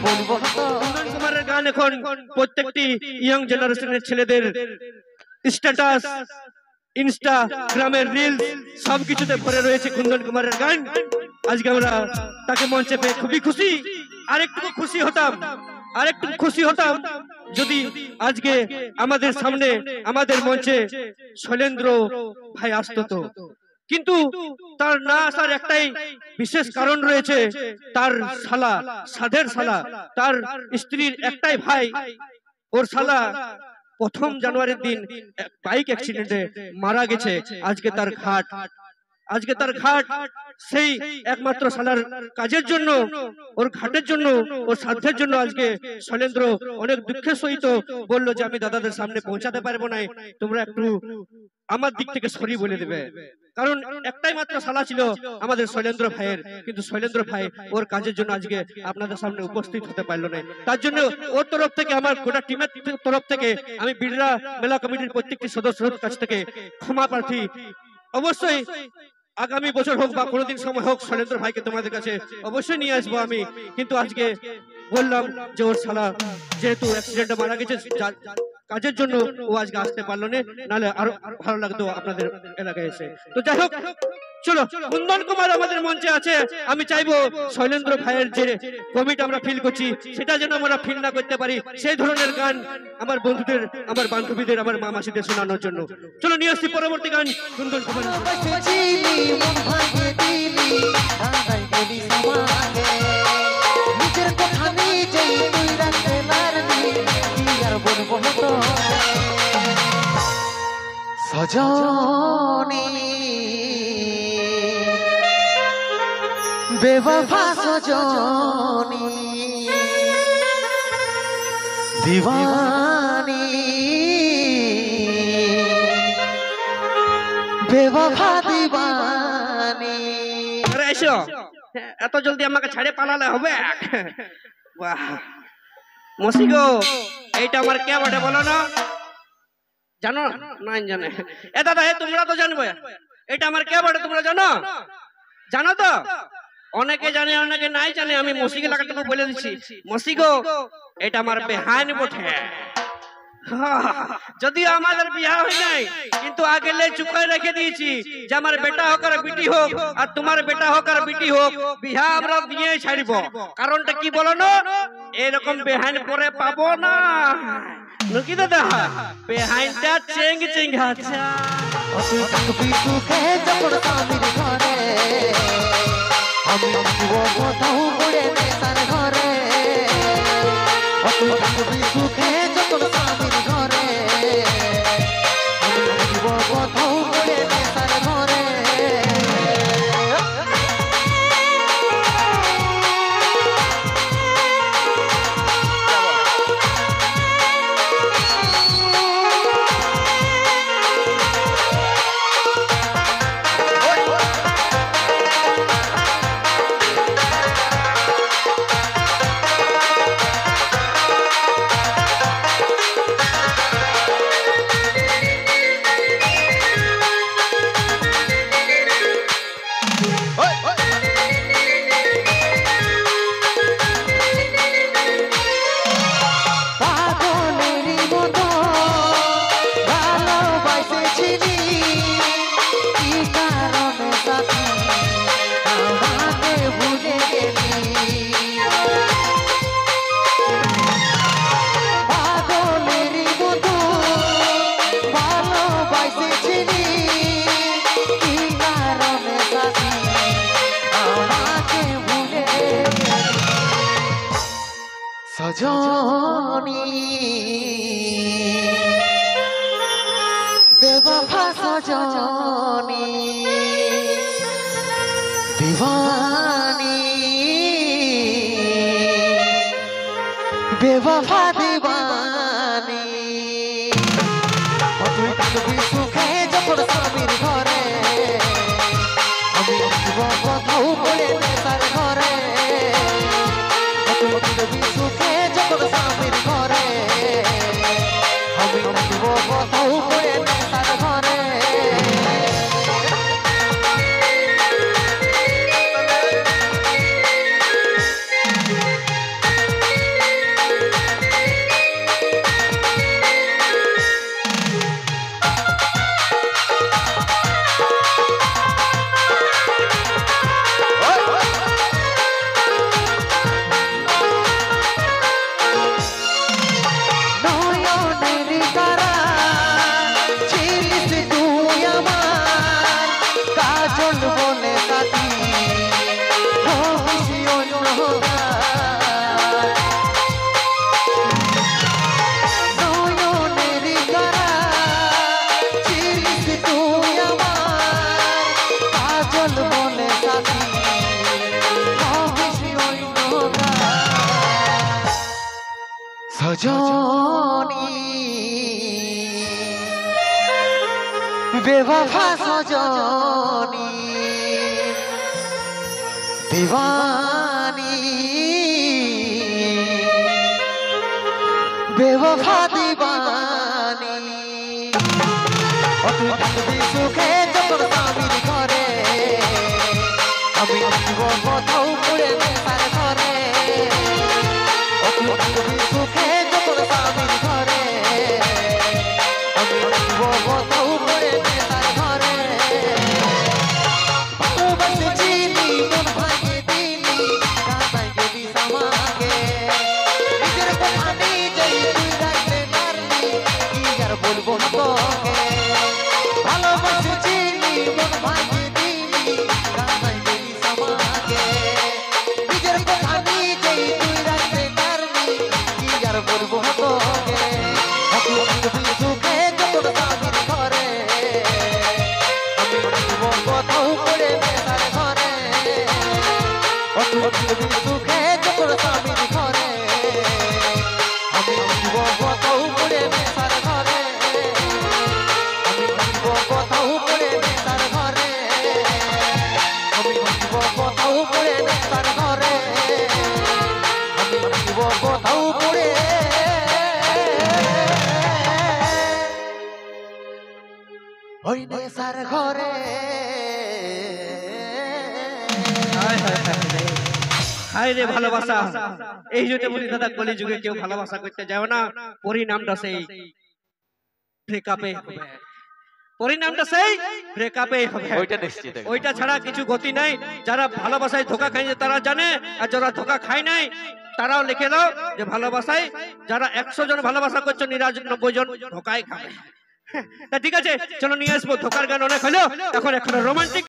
কুন্দন কুমারের গান এখন প্রত্যেকটি ইয়ং জেনারেশনের ছেলেদের স্ট্যাটাস, ইনস্টাগ্রামের রিলস সবকিছুতে ভরে রয়েছে কুন্দন কুমারের গান। আজকে আমরা তাকে মঞ্চে পেয়ে খুবই খুশি। আরেকটু খুশি হতাম যদি আজকে আমাদের সামনে আমাদের মঞ্চে শৈলেন্দ্র ভাই আসতো তো, কিন্তু তার না আসার একটাই বিশেষ কারণ রয়েছে। তার শালা, সাধের শালা, তার স্ত্রীর একটাই ভাই, ওর শালা 1 জানুয়ারির দিন বাইক অ্যাক্সিডেন্টে মারা গেছে। আজকে তার ঘাট সেই একমাত্র শালার কাজের জন্য, ওর ঘাটের জন্য, ওর সাধ্যের জন্য আজকে শৈলেন্দ্র অনেক দুঃখের সহিত বললো যে আমি দাদাদের সামনে পৌঁছাতে পারবো না, তোমরা একটু আমার দিক থেকে সরি বলে দেবে। কারণ একটাই মাত্র শালা ছিল আমাদের শৈলেন্দ্র ভাইয়ের, কিন্তু শৈলেন্দ্র ভাই ওর কাজের জন্য আজকে আপনাদের সামনে উপস্থিত হতে পারলো না। তার জন্য ওর তরফ থেকে, আমার গোটা টিমের তরফ থেকে আমি বিড়লা মেলা কমিটির প্রত্যেকটি সদস্যদের কাছ থেকে ক্ষমা প্রার্থী। অবশ্যই আগামী বছর হোক বা কোনোদিন সময় হোক শৈলেন্দ্র ভাইকে তোমাদের কাছে অবশ্যই নিয়ে আসবো আমি। কিন্তু আজকে বললাম যে ওর শালা যেহেতু অ্যাক্সিডেন্টে মারা গেছে, কাজের জন্য ও আজকে আসতে পারলো না, নাহলে আরো ভালো লাগতো আপনাদের এলাকায় এসে। তো যাই হোক, চলো, কুন্দন কুমার আমাদের মঞ্চে আছে। আমি চাইবো শৈলেন্দ্র ভাইয়ের যে কমিটি আমরা ফিল করছি সেটা যেন আমরা ফিল না করতে পারি, সেই ধরনের গান আমার বন্ধুদের, আমার বান্ধবীদের, আমার মা মাসিদের শোনানোর জন্য। চলো নিয়ে আসছি পরবর্তী গান কুন্দন কুমার। সজনী বেওয়াফা সজনী দিওয়ানি বেওয়াফা দিওয়ানি। আরে এসো, এত জলদি আমাকে ছাড়ে পালালে হবে? বাহ মসি গো, এইটা আমার কে বটে বলো না? জানো না? জানে এ দাদা, তোমরা তো জানবে এটা আমার কে বটে, তোমরা জানো? জানো তো? অনেকে জানে অনেকে নাই জানে। আমি মসিকে লাগাতে বলে দিচ্ছি, মসি গো এটা আমার বেহান বটে। যদিও আমাদের বিয়া হয় নাই, কিন্তু আগে লে চুকায় রেখে দিয়েছি যে আমার বেটা হোক আর বিটি হোক, আর তোমার বেটা হোক আর বিটি হোক, বিয়া আমরা দিয়ে ছাড়ব। কারণটা কি বলো না? এরকম বেহান পরে পাবো না নাকি দাদা? বেহানটা চেং চেং হাছা আমি কোথাও পড়ে নেশার ঘরে, সুখে যখন স্বামীর ঘরে, আমি কোথাও পড়ে নেশার ঘরে। সজনী বেওয়াফা সজনী দিওয়ানি বেওয়াফা দিওয়ানি। তুই থাকবি সুখে যখন স্বামীর ঘরে, আমি কোথাও পড়ে নেশার ঘরে। তুই থাকবি সুখে যখন স্বামীর ঘরে, আমি কোথাও পড়ে নেশার ঘরে। কাজল বলে সাথী সজনী বেওয়াফা সজনী दीवानी बेवफा दीवानी तुई থাকবি সুখে যখন স্বামীর ঘরে আমি আসব কোথাও পড়ে নেশার ঘরে তুই থাকবি সুখে যখন স্বামীর ঘরে আমি আসব কোথাও পড়ে নেশার ঘরে বলবো তোকে ভালোবাসেছিলি মন ভাঙে দিলি কাঁদাই দিলি সমাকে নিজের কথা নিজেই তুই রাখতে পারবি কি আর বলবো তোকে তুই সুখে যখন স্বামীর ঘরে আমি বলবো কোথাও পড়ে নেশার ঘরে তুই সুখে যখন স্বামীর ঘরে আমি বলবো কোথাও পড়ে নেশার ঘরে কোথাও পড়ে নেশার ঘরে আমি বসব কোথাও পড়ে নেশার ঘরে আমি বসব কোথাও পড়ে ওই নেশার ঘরে হায় রে ভালোবাসা এই জন্য বলি দাদা কলি যুগে কেউ ভালোবাসা করতে যাও না পরিণামটা সেই ব্রেকআপে হবে পরিণামটা সেই ব্রেকআপে হবে ওইটা ছাড়া কিছু গতি নাই যারা ভালোবাসায় ধোঁকা খাইছে তারা জানে আর যারা ধোঁকা খায় নাই তারাও লিখে দাও যে ভালোবাসায় যারা 100 জন ভালোবাসা করছে 99 জন ধোঁকায় খাবে ঠিক আছে চলো নিয়ে আসবো ধোঁকার গান অনেক হলো এখন রোমান্টিক